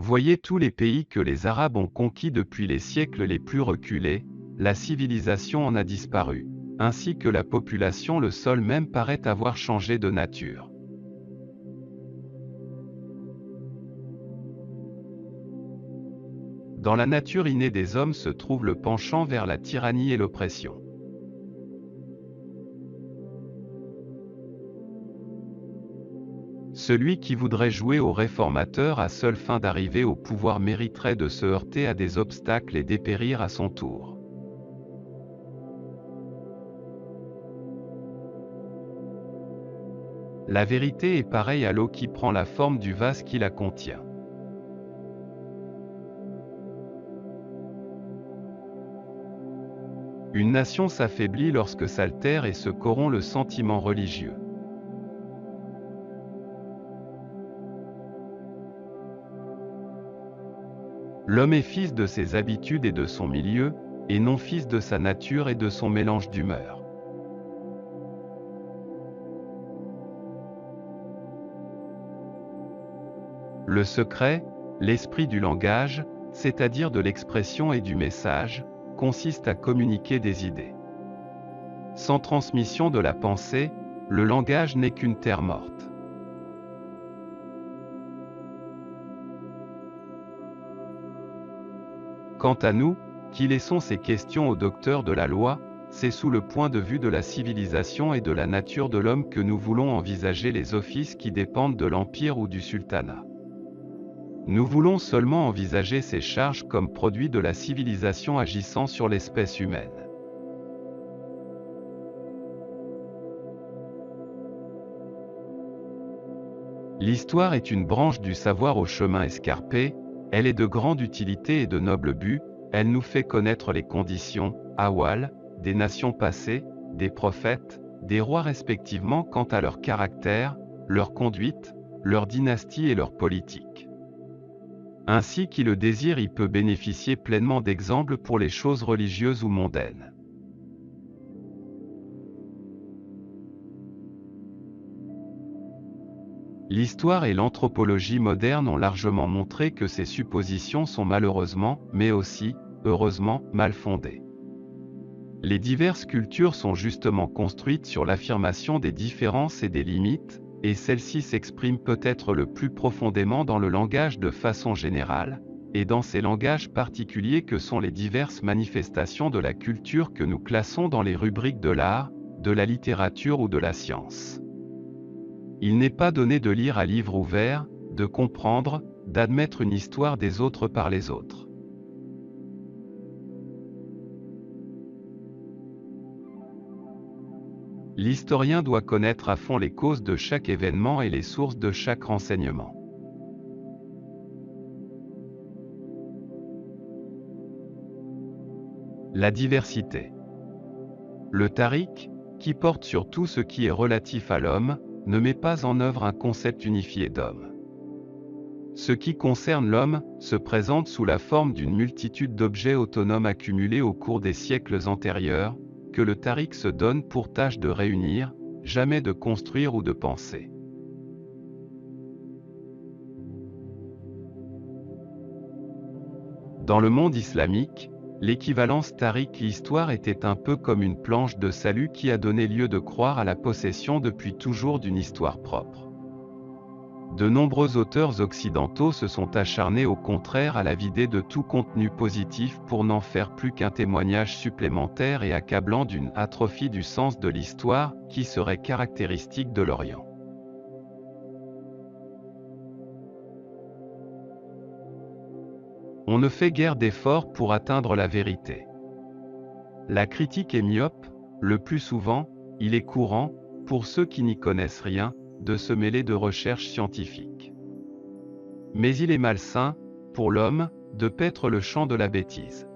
Voyez tous les pays que les Arabes ont conquis depuis les siècles les plus reculés, la civilisation en a disparu, ainsi que la population, le sol même paraît avoir changé de nature. Dans la nature innée des hommes se trouve le penchant vers la tyrannie et l'oppression. Celui qui voudrait jouer au réformateur à seule fin d'arriver au pouvoir mériterait de se heurter à des obstacles et dépérir à son tour. La vérité est pareille à l'eau qui prend la forme du vase qui la contient. Une nation s'affaiblit lorsque s'altère et se corrompt le sentiment religieux. L'homme est fils de ses habitudes et de son milieu, et non fils de sa nature et de son mélange d'humeurs. Le secret, l'esprit du langage, c'est-à-dire de l'expression et du message, consiste à communiquer des idées. Sans transmission de la pensée, le langage n'est qu'une terre morte. Quant à nous, qui laissons ces questions aux docteurs de la loi, c'est sous le point de vue de la civilisation et de la nature de l'homme que nous voulons envisager les offices qui dépendent de l'empire ou du sultanat. Nous voulons seulement envisager ces charges comme produits de la civilisation agissant sur l'espèce humaine. L'histoire est une branche du savoir au chemin escarpé, elle est de grande utilité et de noble but, elle nous fait connaître les conditions, ahwal, des nations passées, des prophètes, des rois respectivement quant à leur caractère, leur conduite, leur dynastie et leur politique. Ainsi qui le désire y peut bénéficier pleinement d'exemples pour les choses religieuses ou mondaines. L'histoire et l'anthropologie moderne ont largement montré que ces suppositions sont malheureusement, mais aussi, heureusement, mal fondées. Les diverses cultures sont justement construites sur l'affirmation des différences et des limites, et celles-ci s'expriment peut-être le plus profondément dans le langage de façon générale, et dans ces langages particuliers que sont les diverses manifestations de la culture que nous classons dans les rubriques de l'art, de la littérature ou de la science. Il n'est pas donné de lire à livre ouvert, de comprendre, d'admettre une histoire des autres par les autres. L'historien doit connaître à fond les causes de chaque événement et les sources de chaque renseignement. La diversité. Le tariq, qui porte sur tout ce qui est relatif à l'homme, ne met pas en œuvre un concept unifié d'homme. Ce qui concerne l'homme se présente sous la forme d'une multitude d'objets autonomes accumulés au cours des siècles antérieurs, que le tariq se donne pour tâche de réunir, jamais de construire ou de penser. Dans le monde islamique, l'équivalence tariq-histoire était un peu comme une planche de salut qui a donné lieu de croire à la possession depuis toujours d'une histoire propre. De nombreux auteurs occidentaux se sont acharnés au contraire à la vider de tout contenu positif pour n'en faire plus qu'un témoignage supplémentaire et accablant d'une atrophie du sens de l'histoire qui serait caractéristique de l'Orient. On ne fait guère d'efforts pour atteindre la vérité. La critique est myope, le plus souvent, il est courant, pour ceux qui n'y connaissent rien, de se mêler de recherches scientifiques. Mais il est malsain, pour l'homme, de paître le champ de la bêtise.